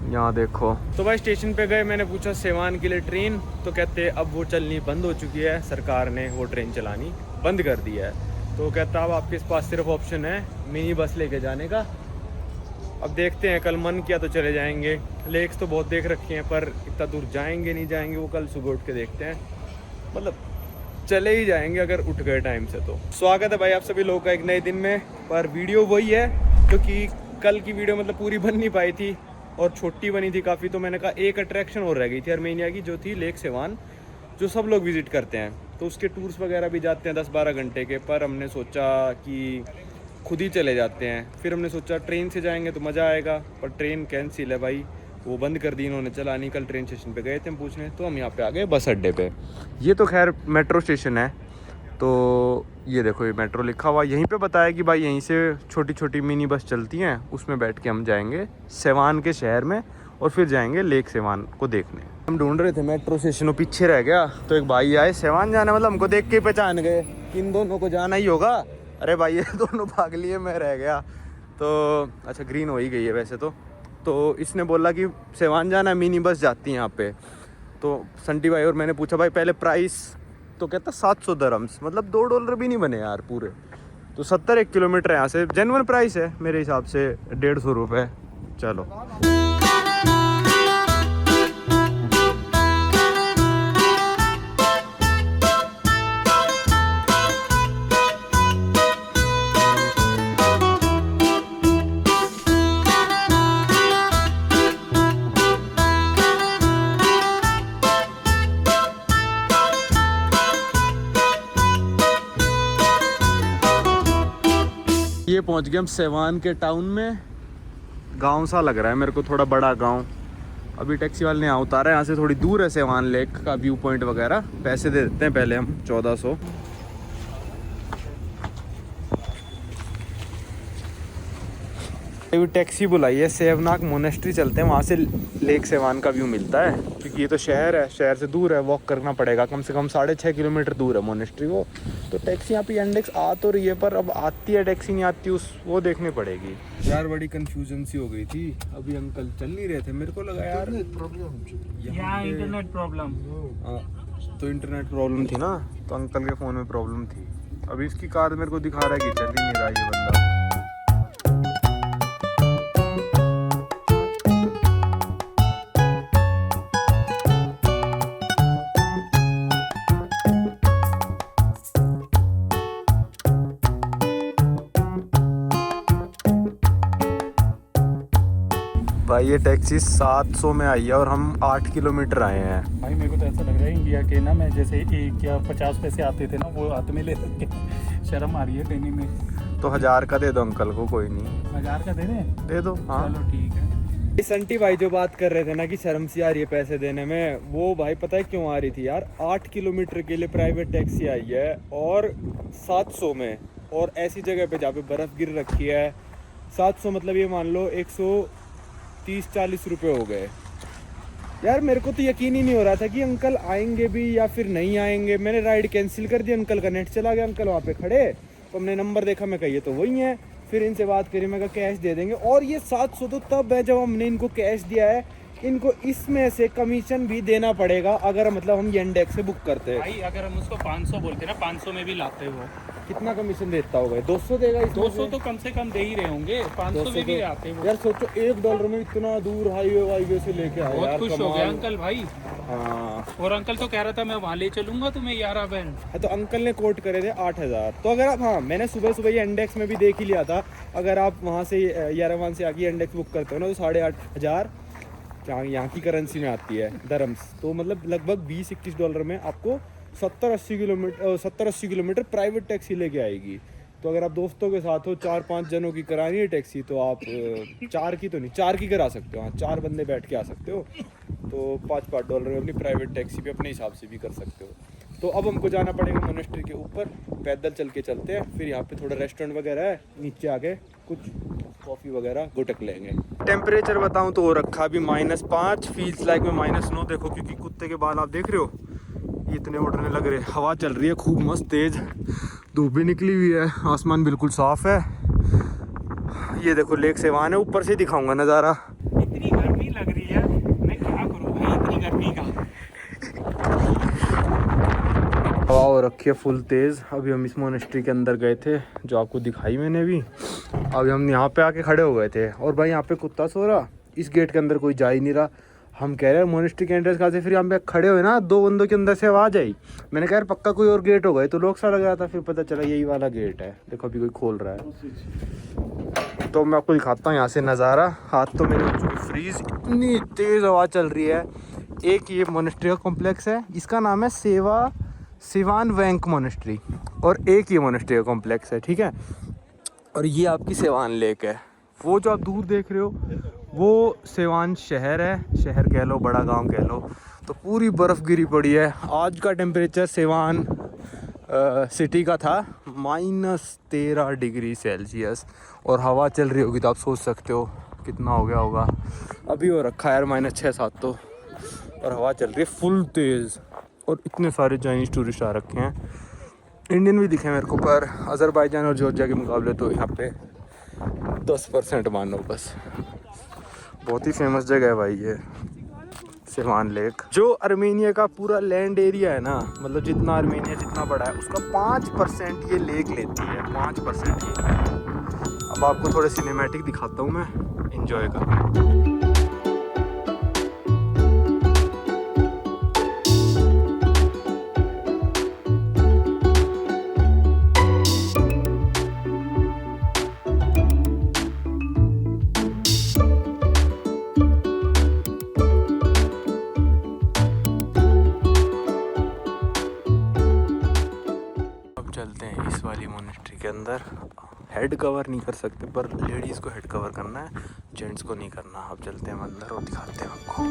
यहाँ देखो। तो भाई स्टेशन पे गए, मैंने पूछा सेवान के लिए ट्रेन, तो कहते अब वो चलनी बंद हो चुकी है, सरकार ने वो ट्रेन चलानी बंद कर दी है। तो कहता अब आपके पास सिर्फ ऑप्शन है मिनी बस लेके जाने का। अब देखते हैं, कल मन किया तो चले जाएंगे। लेक्स तो बहुत देख रखे हैं, पर इतना दूर जाएंगे नहीं जाएंगे वो कल सुबह उठ के देखते हैं। मतलब चले ही जाएंगे अगर उठ गए टाइम से। तो स्वागत है भाई आप सभी लोगों का एक नए दिन में। पर वीडियो वही है, क्योंकि कल की वीडियो मतलब पूरी बन नहीं पाई थी और छोटी बनी थी काफ़ी। तो मैंने कहा एक अट्रैक्शन और रह गई थी अर्मेनिया की, जो थी लेक सेवान, जो सब लोग विजिट करते हैं। तो उसके टूर्स वगैरह भी जाते हैं 10-12 घंटे के। पर हमने सोचा कि खुद ही चले जाते हैं। फिर हमने सोचा ट्रेन से जाएंगे तो मज़ा आएगा, पर ट्रेन कैंसिल है भाई, वो बंद कर दी इन्होंने, चला नहीं। कल ट्रेन स्टेशन पे गए थे हम पूछने, तो हम यहाँ पे आ गए बस अड्डे पे। ये तो खैर मेट्रो स्टेशन है। तो ये देखो ये मेट्रो लिखा हुआ, यहीं पे बताया कि भाई यहीं से छोटी छोटी मिनी बस चलती हैं, उसमें बैठ के हम जाएंगे सेवान के शहर में और फिर जाएंगे लेक सेवान को देखने। हम ढूंढ रहे थे मेट्रो स्टेशन, पीछे रह गया। तो एक भाई आए, सेवान जाना, मतलब हमको देख के पहचान गए कि इन दोनों को जाना ही होगा। अरे भाई ये दोनों भाग लिए, मैं रह गया। तो अच्छा ग्रीन हो ही गई है वैसे तो इसने बोला कि सेवान जाना है, मिनी बस जाती है यहाँ पे। तो संटी भाई और मैंने पूछा भाई पहले प्राइस, तो कहता $700, मतलब $2 भी नहीं बने यार पूरे। तो 70 किलोमीटर यहाँ से, जेन्युइन प्राइस है मेरे हिसाब से, 150 रुपये। चलो ये पहुंच गए हम सेवान के टाउन में। गांव सा लग रहा है मेरे को, थोड़ा बड़ा गांव। अभी टैक्सी वाले ने यहाँ उतारा है, यहाँ से थोड़ी दूर है सेवान लेक का व्यू पॉइंट वगैरह। पैसे दे देते हैं पहले हम 1400। अभी टैक्सी बुलाई है, सेवनाक मोनेस्ट्री चलते हैं, वहाँ से लेक सेवान का व्यू मिलता है, क्योंकि ये तो शहर है, शहर से दूर है, वॉक करना पड़ेगा, कम से कम 6.5 किलोमीटर दूर है मोनेस्ट्री वो। तो टैक्सी यहाँ पे इंडेक्स आ तो रही है, पर अब आती है टैक्सी नहीं आती, उस वो देखनी पड़ेगी यार। बड़ी कन्फ्यूजन सी हो गई थी, अभी अंकल चल नहीं रहे थे, मेरे को लगा यार यहाँ इंटरनेट प्रॉब्लम। तो इंटरनेट प्रॉब्लम थी ना, तो अंकल के फ़ोन में प्रॉब्लम थी। अभी इसकी कार मेरे को दिखा रहा है कि चल ही नहीं रहा ये बंदा। भाई ये टैक्सी 700 में आई है और हम 8 किलोमीटर आए हैं। भाई मेरे को तो ऐसा लग रहा है इंडिया के ना, मैं जैसे 1 या 50 पैसे आते थे ना, वो हाथ में ले सकते, शर्म आ रही है देने में। तो 1000 का दे दो अंकल को, कोई नहीं 1000 का दे दें? दे दो। हाँ चलो ठीक है। संटी भाई जो बात कर रहे थे ना कि शर्म सी आ रही है पैसे देने में, वो भाई पता है क्यों आ रही थी यार? 8 किलोमीटर के लिए प्राइवेट टैक्सी आई है और 700 में, और ऐसी जगह पे जहाँ पे बर्फ़ गिर रखी है। 700 मतलब ये मान लो 130-40 रुपये हो गए यार। मेरे को तो यकीन ही नहीं हो रहा था कि अंकल आएंगे भी या फिर नहीं आएंगे। मैंने राइड कैंसिल कर दी, अंकल का नेट चला गया, अंकल वहाँ पे खड़े, तो हमने नंबर देखा, मैं कहिए तो वही है। फिर इनसे बात करी, मैं कहा कैश दे देंगे, और ये 700 तो तब है जब हमने इनको कैश दिया है। इनको इसमें से कमीशन भी देना पड़ेगा अगर मतलब हम येंडेक्स से बुक करते हैं। भाई अगर हम उसको 500 बोलते ना, 500 में भी लाते वो कितना कमीशन देता होगा? 200 देगा इसमें 200 तो कम से कम दे ही रहे होंगे, 500 में भी आते वो। यार सोचो $1 में इतना दूर हाईवे से लेके आए बहुत यार, खुश हो गया अंकल भाई। हाँ और अंकल तो कह रहा था मैं वहाँ ले चलूंगा तुम्हें 11 बैंड। तो अंकल ने कोट करे थे 8000। तो अगर आप, हाँ मैंने सुबह सुबह ये इंडेक्स में भी देख ही लिया था, अगर आप वहाँ से यारावान से आके इंडेक्स बुक करते हो ना, तो 8500 यहाँ की करेंसी में आती है, दरम्स। तो मतलब लगभग $20-21 में आपको 70-80 किलोमीटर प्राइवेट टैक्सी लेके आएगी। तो अगर आप दोस्तों के साथ हो, 4-5 जनों की करानी है टैक्सी, तो आप 4 की तो नहीं, 4 की करा सकते हो। हाँ 4 बंदे बैठ के आ सकते हो, तो $5 में अपनी प्राइवेट टैक्सी भी अपने हिसाब से भी कर सकते हो। तो अब हमको जाना पड़ेगा मोनेस्ट्री के ऊपर, पैदल चल के चलते हैं। फिर यहाँ पे थोड़ा रेस्टोरेंट वगैरह है, नीचे आके कुछ कॉफ़ी वगैरह गुटक लेंगे। टेम्परेचर बताऊँ तो हो रखा अभी -5, फील्स लाइक में -9। देखो क्योंकि कुत्ते के बाल आप देख रहे हो ये इतने उड़ने लग रहे। हवा चल रही है खूब मस्त तेज़, धूप भी निकली हुई है, आसमान बिल्कुल साफ़ है। ये देखो लेक सेवान है, ऊपर से दिखाऊंगा नज़ारा। इतनी गर्मी लग रही है, मैं क्या करूँ भाई इतनी गर्मी का। हवा हो रखी है फुल तेज़। अभी हम इस मोनेस्ट्री के अंदर गए थे, जो आपको दिखाई मैंने भी। अभी हम यहाँ पे आके खड़े हो गए थे, और भाई यहाँ पे कुत्ता सो रहा, इस गेट के अंदर कोई जा ही नहीं रहा। हम कह रहे हैं मोनेस्ट्री के एंट्रेंस कहाँ से, फिर यहाँ पे खड़े हुए ना, 2 बंदों के अंदर से आवाज़ आई। मैंने कहा यार पक्का कोई और गेट हो गए, तो लोग सा लग रहा था, फिर पता चला यही वाला गेट है। देखो अभी कोई खोल रहा है, तो मैं आपको दिखाता हूँ यहाँ से नज़ारा। हाथ तो मेरे हो चुके फ्रीज, इतनी तेज़ हवा चल रही है। एक ये मोनेस्ट्री का कॉम्प्लेक्स है, इसका नाम है सेवान वैंक मोनेस्ट्री, और एक ये मोनेस्ट्री का कॉम्प्लेक्स है, ठीक है। और ये आपकी सेवान लेक है। वो जो आप दूर देख रहे हो वो सेवान शहर है, शहर कह लो, बड़ा गांव कह लो। तो पूरी बर्फ़ गिरी पड़ी है। आज का टेम्परेचर सेवान सिटी का था -13 डिग्री सेल्सियस, और हवा चल रही होगी तो आप सोच सकते हो कितना हो गया होगा। अभी हो रखा है यार -6-7 तो, और हवा चल रही है फुल तेज़, और इतने सारे चाइनीज़ टूरिस्ट आ रखे हैं। इंडियन भी दिखे मेरे को, पर अज़रबैजान और जॉर्जिया के मुकाबले तो यहाँ पे 10% मानो बस। बहुत ही फेमस जगह है भाई ये सेवान लेक। जो अर्मेनिया का पूरा लैंड एरिया है ना, मतलब जितना अर्मेनिया जितना बड़ा है, उसका 5% ये लेक लेती है, 5% ये। अब आपको थोड़े सिनेमैटिक दिखाता हूँ मैं, एंजॉय करना। चलते हैं इस वाली मोनेस्ट्री के अंदर। हेड कवर नहीं कर सकते, पर लेडीज़ को हेड कवर करना है, जेंट्स को नहीं करना। अब चलते हैं अंदर और दिखाते हैं आपको।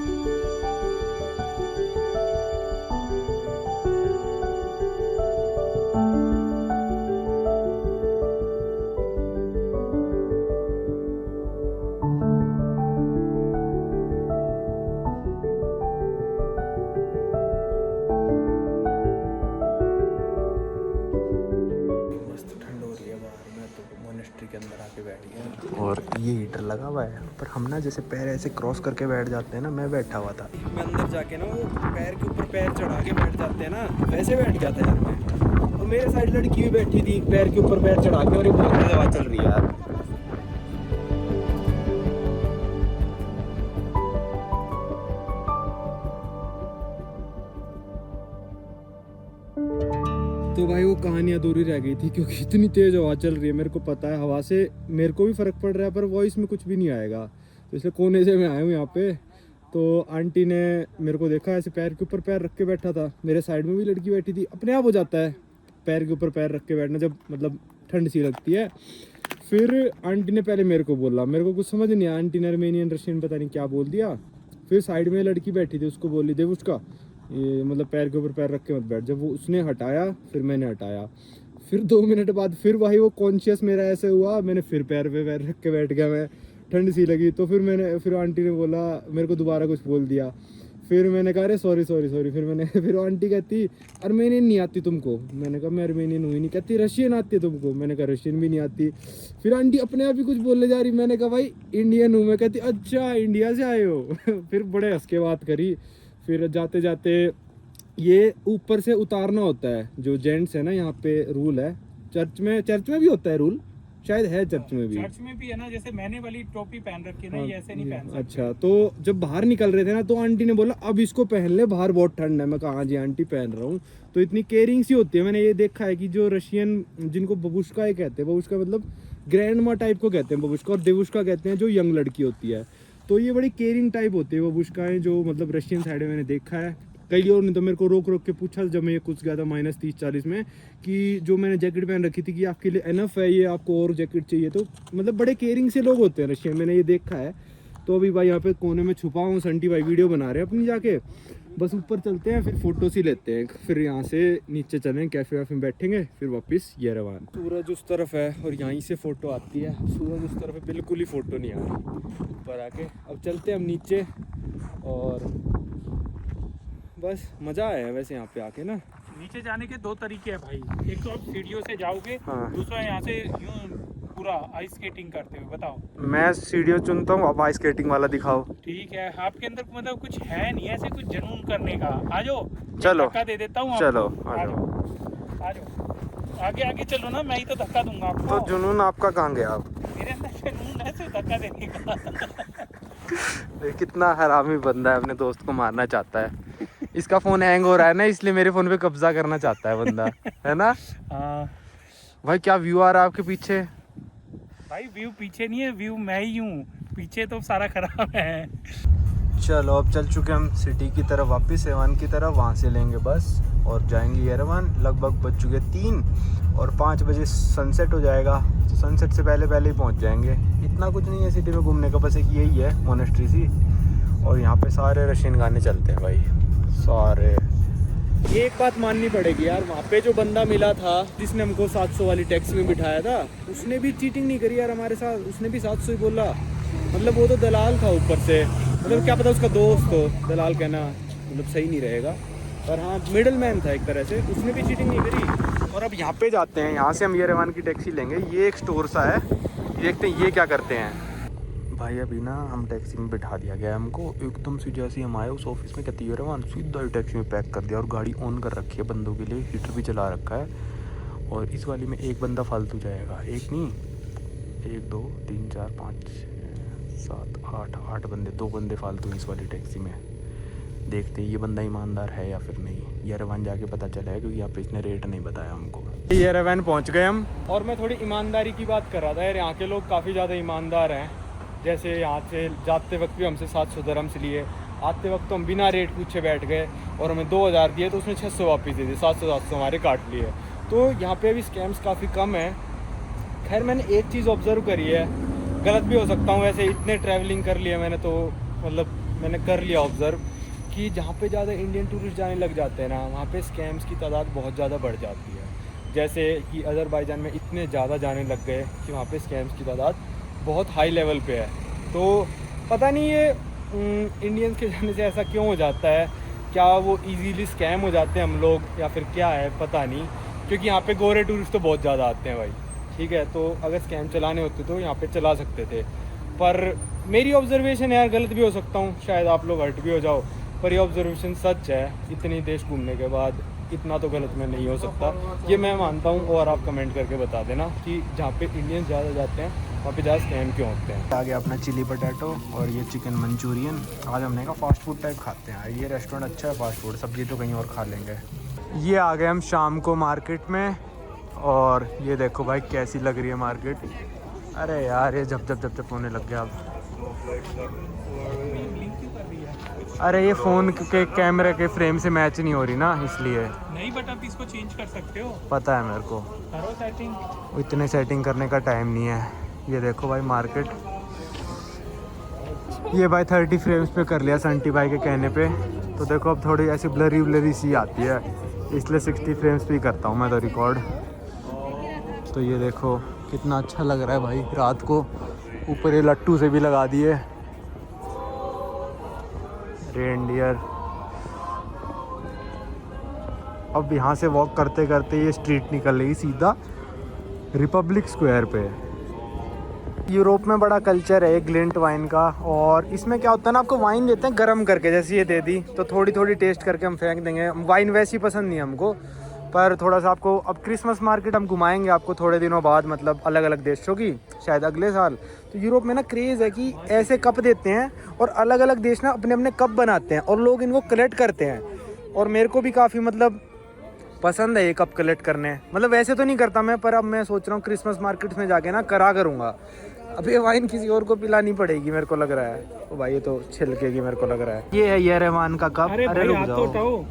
बैठ गया। और ये हीटर लगा हुआ है, पर हम ना जैसे पैर ऐसे क्रॉस करके बैठ जाते हैं ना, मैं बैठा हुआ था, मैं अंदर जाके ना वो पैर के ऊपर पैर चढ़ा के बैठ जाते हैं ना, वैसे बैठ गया था यार मैं। और मेरे साइड लड़की भी बैठी थी पैर के ऊपर पैर चढ़ा के, और ये बहुत तेज हवा चल रही है यार। तो भाई वो कहानी अधूरी रह गई थी, क्योंकि इतनी तेज़ हवा चल रही है, मेरे को पता है हवा से मेरे को भी फ़र्क पड़ रहा है, पर वॉइस में कुछ भी नहीं आएगा। तो इसलिए कोने से मैं आया हूँ यहाँ पे। तो आंटी ने मेरे को देखा ऐसे पैर के ऊपर पैर रख के बैठा था, मेरे साइड में भी लड़की बैठी थी। अपने आप हो जाता है पैर के ऊपर पैर रख के बैठना, जब मतलब ठंड सी लगती है। फिर आंटी ने पहले मेरे को बोला, मेरे को कुछ समझ नहीं आया, आंटी ने अर्मेनियन रशियन पता नहीं क्या बोल दिया। फिर साइड में लड़की बैठी थी, उसको बोली देव उसका ये मतलब पैर के ऊपर पैर रख के मत बैठ। जब वो उसने हटाया फिर मैंने हटाया, फिर 2 मिनट बाद फिर भाई वो कॉन्शियस मेरा ऐसे हुआ, मैंने फिर पैर पे पैर रख के बैठ गया, मैं ठंड सी लगी। तो फिर आंटी ने बोला, मेरे को दोबारा कुछ बोल दिया। फिर मैंने कहा अरे सॉरी। फिर आंटी कहती अर्मेनियन नहीं आती तुमको? मैंने कहा मैं अर्मेनियन हुई नहीं। कहती रशियन आती है तुमको? मैंने कहा रशियन भी नहीं आती। फिर आंटी अपने आप ही कुछ बोलने जा रही, मैंने कहा भाई इंडियन हूँ मैं। कहती अच्छा इंडिया से आए हो? फिर बड़े हंस के बात करी। फिर जाते जाते ये ऊपर से उतारना होता है, जो जेंट्स है ना यहाँ पे रूल है। चर्च में भी होता है रूल, शायद है चर्च में भी है ना, जैसे मैंने वाली टोपी पहन रखी है ना, ये ऐसे नहीं पहन सकते। अच्छा, तो जब बाहर निकल रहे थे ना, तो आंटी ने बोला अब इसको पहन ले, बाहर बहुत ठंड है। मैं कहा हाँ जी आंटी पहन रहा हूँ। तो इतनी केयरिंग सी होती है। मैंने ये देखा है कि जो रशियन, जिनको बबुश्का ही कहते हैं, बबुश्का मतलब ग्रैंड माँ टाइप को कहते हैं बबुश्का, और देवुश्का कहते हैं जो यंग लड़की होती है। तो ये बड़ी केयरिंग टाइप होती है बबुश्काएं, जो मतलब रशियन साइड में मैंने देखा है। कई और ने तो मेरे को रोक के पूछा जब मैं ये कुछ गया था -30-40 में, कि जो मैंने जैकेट पहन रखी थी कि आपके लिए इनफ है ये, आपको और जैकेट चाहिए? तो मतलब बड़े केयरिंग से लोग होते हैं रशियन, मैंने ये देखा है। तो अभी भाई यहाँ पे कोने में छुपा हूँ, संटी भाई वीडियो बना रहे हैं अपनी जाके। बस ऊपर चलते हैं, फिर फोटो सी लेते हैं, फिर यहाँ से नीचे चलें, कैफे वैफे में बैठेंगे, फिर वापस येरेवान। सूरज उस तरफ है और यहीं से फ़ोटो आती है। सूरज उस तरफ है, बिल्कुल ही फ़ोटो नहीं आ रही ऊपर आके। अब चलते हैं हम नीचे, और बस मज़ा आया है वैसे यहाँ पे आके ना। नीचे जाने के 2 तरीके हैं भाई, एक तो आप सीढ़ियों से जाओगे, हाँ। दूसरा यहाँ से यूं पूरा आइस स्केटिंग करते हुए। बताओ। मैं सीढ़ियों चुनता हूँ, आप आइस स्केटिंग वाला दिखाओ। ठीक है, आपके अंदर मतलब कुछ है नहीं ऐसे कुछ जुनून करने का। आ जाओ, चलो धक्का दे देता हूँ। चलो आ जाओ, आगे चलो ना, मैं ही तो धक्का दूंगा आपको। तो जुनून आपका कहाँ गया? आप मेरे अंदर जुनून है सिर्फ धक्का देने का। ये कितना हरामी बंदा है, अपने दोस्त को मारना चाहता है। इसका फोन हैंग हो रहा है ना, इसलिए मेरे फोन पे कब्जा करना चाहता है बंदा, है ना? हाँ भाई क्या व्यू आ रहा है आपके पीछे? भाई व्यू पीछे नहीं है, व्यू मैं ही हूँ, पीछे तो सारा खराब है। चलो अब चल चुके हम सिटी की तरफ वापस, येरेवान की तरफ। वहाँ से लेंगे बस और जाएंगे येरेवान। लगभग बज चुके 3 और 5 बजे सनसेट हो जाएगा, तो सनसेट से पहले ही पहुँच जाएंगे। इतना कुछ नहीं है सिटी में घूमने का, बस एक यही है मोनेस्ट्री सी। और यहाँ पे सारे रशियन गाने चलते हैं भाई, सारे। एक बात माननी पड़ेगी यार, वहाँ पे जो बंदा मिला था जिसने हमको 700 वाली टैक्सी में बिठाया था, उसने भी चीटिंग नहीं करी यार हमारे साथ। उसने भी 700 ही बोला। मतलब वो तो दलाल था ऊपर से, मतलब क्या पता उसका दोस्त हो। दलाल कहना मतलब सही नहीं रहेगा, पर हाँ मिडल मैन था एक तरह से, उसने भी चीटिंग नहीं करी। और अब यहाँ पे जाते हैं, यहाँ से हम येरेवान की टैक्सी लेंगे। ये एक स्टोर सा है, देखते हैं ये क्या करते हैं। भाई अभी ना हम टैक्सी में बिठा दिया गया हमको, एकदम से जैसे हम आए उस ऑफिस में, कहती येरेवान, सीधा ही टैक्सी में पैक कर दिया और गाड़ी ऑन कर रखी है बंदों के लिए, हीटर भी चला रखा है। और इस वाली में एक बंदा फालतू जाएगा, एक नहीं 1 2 3 4 5 6 7 8 बंदे, 2 बंदे फालतू इस वाली टैक्सी में। देखते हैं ये बंदा ईमानदार है या फिर नहीं। येरेवान जाके पता चला है, क्योंकि यहाँ पे इसने रेट नहीं बताया हमको। येरेवान पहुँच गए हम, और मैं थोड़ी ईमानदारी की बात कर रहा था यार, यहाँ के लोग काफ़ी ज़्यादा ईमानदार हैं। जैसे यहाँ से जाते वक्त भी हमसे 700 दिरहम्स लिए, आते वक्त तो हम बिना रेट पूछे बैठ गए और हमें 2000 दिए, तो उसने 600 वापस दे दिए, 700 हमारे काट लिए। तो यहाँ पे भी स्कैम्स काफ़ी कम है। खैर मैंने एक चीज़ ऑब्ज़र्व करी है, गलत भी हो सकता हूँ वैसे, इतने ट्रैवलिंग कर लिया मैंने, तो मतलब मैंने कर लिया ऑब्ज़र्व कि जहाँ पे ज़्यादा इंडियन टूरिस्ट जाने लग जाते हैं ना, वहाँ पे स्कैम्स की तादाद बहुत ज़्यादा बढ़ जाती है। जैसे कि अज़रबैजान में इतने ज़्यादा जाने लग गए कि वहाँ पे स्कैम्स की तादाद बहुत हाई लेवल पे है। तो पता नहीं ये इंडियंस के जाने से ऐसा क्यों हो जाता है, क्या वो इजीली स्कैम हो जाते हैं हम लोग, या फिर क्या है पता नहीं। क्योंकि यहाँ पे गोरे टूरिस्ट तो बहुत ज़्यादा आते हैं भाई, ठीक है, तो अगर स्कैम चलाने होते तो यहाँ पे चला सकते थे। पर मेरी ऑब्जर्वेशन है यार, गलत भी हो सकता हूँ, शायद आप लोग हर्ट भी हो जाओ, पर ये ऑब्जर्वेशन सच है। इतनी देश घूमने के बाद इतना तो गलत में नहीं हो सकता, ये मैं मानता हूँ। और आप कमेंट करके बता देना कि जहाँ पे इंडियंस ज़्यादा जाते हैं वहाँ पे ज़्यादा स्कैम क्यों होते हैं। आ गया अपना चिली पटैटो और ये चिकन मंचूरियन। आज हमने कहा फास्ट फूड टाइप खाते हैं, ये रेस्टोरेंट अच्छा है फास्ट फूड, सब्जी तो कहीं और खा लेंगे। ये आ गए हम शाम को मार्केट में, और ये देखो भाई कैसी लग रही है मार्केट। अरे यार ये झप होने लग गया अब। अरे ये फ़ोन के कैमरे के फ्रेम से मैच नहीं हो रही ना, इसलिए। नहीं, बट आप इसको चेंज कर सकते हो। पता है मेरे को, करो सेटिंग। इतने सेटिंग करने का टाइम नहीं है। ये देखो भाई मार्केट, ये भाई 30 फ्रेम्स पे कर लिया संटी भाई के कहने पे। तो देखो अब थोड़ी ऐसी ब्लरी सी आती है, इसलिए 60 फ्रेम्स पे ही करता हूँ मैं तो रिकॉर्ड। तो ये देखो कितना अच्छा लग रहा है भाई रात को। ऊपर ये लट्टू से भी लगा दिए रेनडियर। अब यहाँ से वॉक करते करते ये स्ट्रीट निकल रही सीधा रिपब्लिक स्क्वायर पे। यूरोप में बड़ा कल्चर है ग्लिंट वाइन का, और इसमें क्या होता है ना, आपको वाइन देते हैं गर्म करके, जैसे ये दे दी तो थोड़ी थोड़ी टेस्ट करके हम फेंक देंगे। वाइन वैसी पसंद नहीं है हमको, पर थोड़ा सा आपको अब क्रिसमस मार्केट हम घुमाएंगे आपको थोड़े दिनों बाद, मतलब अलग अलग देशों की, शायद अगले साल। तो यूरोप में ना क्रेज़ है कि ऐसे कप देते हैं और अलग अलग देश ना अपने अपने कप बनाते हैं और लोग इनको कलेक्ट करते हैं। और मेरे को भी काफ़ी मतलब पसंद है ये कप कलेक्ट करने, मतलब वैसे तो नहीं करता मैं, पर अब मैं सोच रहा हूँ क्रिसमस मार्केट में जाके ना करूँगा। अब ये वाइन किसी और को पिलानी पड़ेगी मेरे को लग रहा है। ओ भाई ये तो छिलकेगी मेरे को लग रहा है। ये है ये रहमान का कप। अरे रुक जाओ,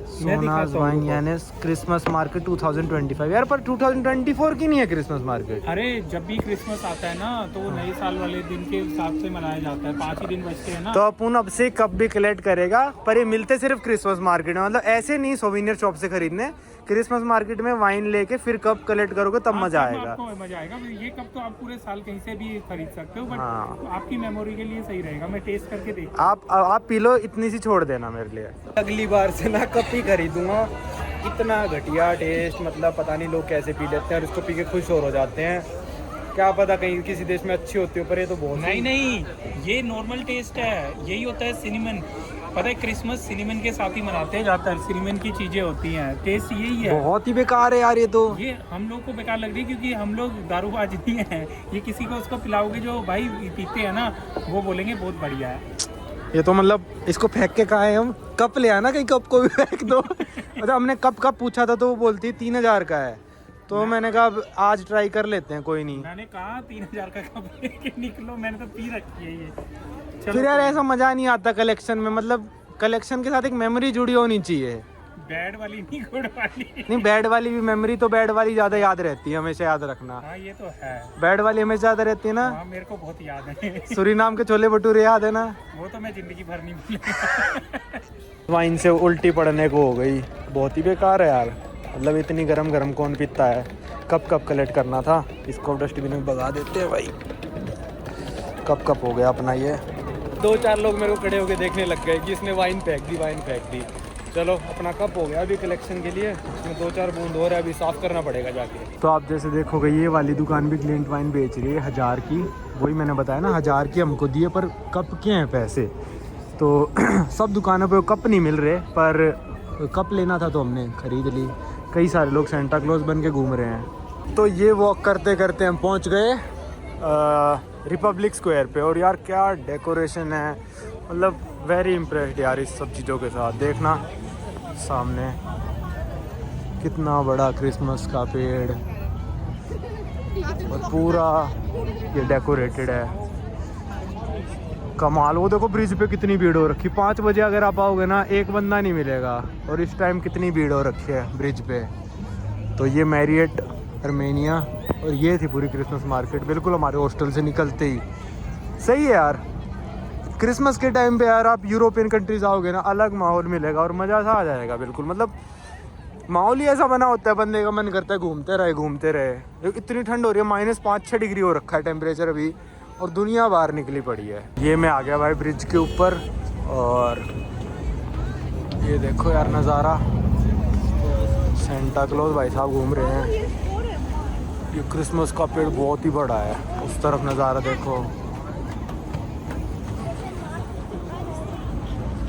सोनाज वाइन यानी क्रिसमस मार्केट 2025। यार पर 2024 की नहीं है क्रिसमस मार्केट। अरे जब भी क्रिसमस आता है ना तो वो नए साल वाले दिन के हिसाब से मनाया जाता है, 5 ही दिन बचते हैं ना। तो अपन अब से कप भी कलेक्ट करेगा, पर ये मिलते सिर्फ क्रिसमस मार्केट में, मतलब ऐसे नहीं सोविनियर शॉप से खरीदने। क्रिसमस मार्केट में वाइन लेके फिर कप कलेक्ट करोगे तब मजा आएगा। आपको मजा आएगा। ये कप तो आप पूरे साल कहीं से भी खरीद सकते हो, बट हाँ। आपकी मेमोरी के लिए सही रहेगा। मैं टेस्ट करके देख, आप पी लो, इतनी सी छोड़ देना मेरे लिए। अगली बार से ना कप ही खरीदूंगा। इतना घटिया टेस्ट, मतलब पता नहीं लोग कैसे पी लेते हैं और इसको पी के खुश हो जाते हैं। क्या पता कहीं किसी देश में अच्छी होती हो, पर ये तो बहुत नहीं, ये नॉर्मल टेस्ट है। यही होता है सिनेमन। पता है क्रिसमस सिनेमन के साथ ही मनाते हैं ज़्यादातर, सिनेमन की चीज़ें होती हैं। टेस्ट यही है। बहुत ही बेकार है यार ये तो। ये हम लोग को बेकार लग रही है क्योंकि हम लोग दारूबाज नहीं है। ये किसी को उसको पिलाओगे जो भाई पीते हैं ना, वो बोलेंगे बहुत बढ़िया है। ये तो मतलब इसको फेंक के कहा है हम, कप ले आना, कहीं कप को भी फेंक दो। मतलब हमने कप पूछा था तो वो बोलती 3000 का है, तो मैंने कहा अब आज ट्राई कर लेते हैं, कोई नहीं। मैंने कहा 3000 का कप लेके निकलो, मैंने तो पी रखी है ये। फिर यार ऐसा मजा नहीं आता कलेक्शन में, मतलब कलेक्शन के साथ एक मेमोरी जुड़ी होनी चाहिए। बैड वाली नहीं, गुड वाली। नहीं बैड वाली भी मेमोरी, तो बैड वाली ज्यादा याद रहती है, हमेशा याद रखना। हाँ ये तो है, बैड वाली हमेशा ज्यादा रहती है ना। हाँ मेरे को बहुत याद है। सूरीनाम के छोले भटूरे याद है ना, वो तो मैं जिंदगी भर नहीं भूलूंगा। वाइन से उल्टी पड़ने को हो गई, बहुत ही बेकार है यार। मतलब इतनी गरम कौन पीता है। कप कलेक्ट करना था, इसको डस्टबिन में भगा देते हैं भाई। कप हो गया अपना। ये 2-4 लोग मेरे को खड़े होकर देखने लग गए कि इसने वाइन फेंक दी। चलो अपना कप हो गया अभी कलेक्शन के लिए, इसमें 2-4 बूंद हो रहा है, अभी साफ़ करना पड़ेगा जाके। तो आप जैसे देखोगे ये वाली दुकान भी ग्लिंट वाइन बेच रही है 1000 की, वही मैंने बताया ना 1000 की हमको दिए, पर कप के हैं पैसे। तो सब दुकानों पे कप नहीं मिल रहे, पर कप लेना था तो हमने ख़रीद ली। कई सारे लोग सेंटा क्लॉज बन के घूम रहे हैं। तो ये वॉक करते करते हम पहुँच गए रिपब्लिक स्क्वायर पे, और यार क्या डेकोरेशन है, मतलब वेरी इम्प्रेस्ड यार इस सब चीज़ों के साथ। देखना सामने कितना बड़ा क्रिसमस का पेड़ और पूरा ये डेकोरेटेड है, कमाल। वो देखो ब्रिज पे कितनी भीड़ हो रखी, 5 बजे अगर आप आओगे ना एक बंदा नहीं मिलेगा, और इस टाइम कितनी भीड़ हो रखी है ब्रिज पे। तो ये मैरियट आर्मेनिया, और ये थी पूरी क्रिसमस मार्केट बिल्कुल हमारे हॉस्टल से निकलते ही। सही है यार, क्रिसमस के टाइम पे यार आप यूरोपियन कंट्रीज आओगे ना, अलग माहौल मिलेगा और मज़ा सा आ जाएगा बिल्कुल। मतलब माहौल ही ऐसा बना होता है, बंदे का मन करता है घूमते रहे। इतनी ठंड हो रही है, -5-6 डिग्री हो रखा है टेम्परेचर अभी, और दुनिया बाहर निकली पड़ी है। ये मैं आ गया भाई ब्रिज के ऊपर, और ये देखो यार नज़ारा, सेंटा क्लॉज भाई साहब घूम रहे हैं। ये क्रिसमस का पेड़ बहुत ही बड़ा है, उस तरफ नज़ारा देखो।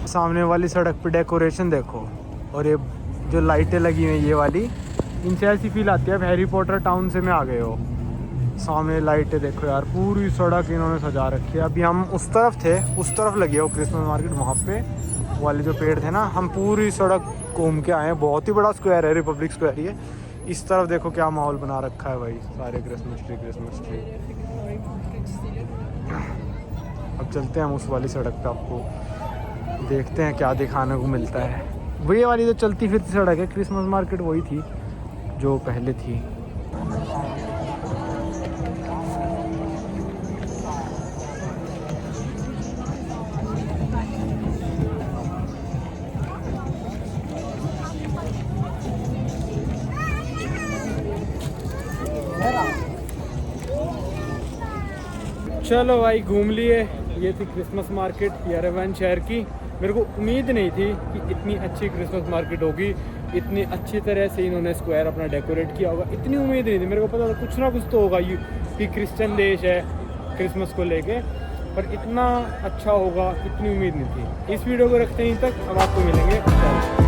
सामने वाली सड़क पे डेकोरेशन देखो, और ये जो लाइटें लगी हुई हैं ये वाली, इनसे ऐसी फील आती है अब हैरी पॉटर टाउन से में आ गए हो। सामने लाइटें देखो यार, पूरी सड़क इन्होंने सजा रखी है। अभी हम उस तरफ थे, उस तरफ लगी है वो क्रिसमस मार्केट, वहाँ पे वाले जो पेड़ थे ना, हम पूरी सड़क घूम के आए हैं। बहुत ही बड़ा स्क्वायर है, रिपब्लिक स्क्वायर ही है। इस तरफ देखो क्या माहौल बना रखा है भाई, सारे क्रिसमस ट्री। अब चलते हैं हम उस वाली सड़क पे, आपको देखते हैं क्या दिखाने को मिलता है। वही वाली जो चलती फिरती सड़क है, क्रिसमस मार्केट वही थी जो पहले थी। चलो भाई घूम लिए। ये थी क्रिसमस मार्केट येरेवन शहर की। मेरे को उम्मीद नहीं थी कि इतनी अच्छी क्रिसमस मार्केट होगी, इतनी अच्छी तरह से इन्होंने स्क्वायर अपना डेकोरेट किया होगा, इतनी उम्मीद नहीं थी। मेरे को पता था कुछ ना कुछ तो होगा, ये क्रिश्चियन देश है क्रिसमस को लेके, पर इतना अच्छा होगा इतनी उम्मीद नहीं थी। इस वीडियो को रखते ही तक, अब आपको मिलेंगे।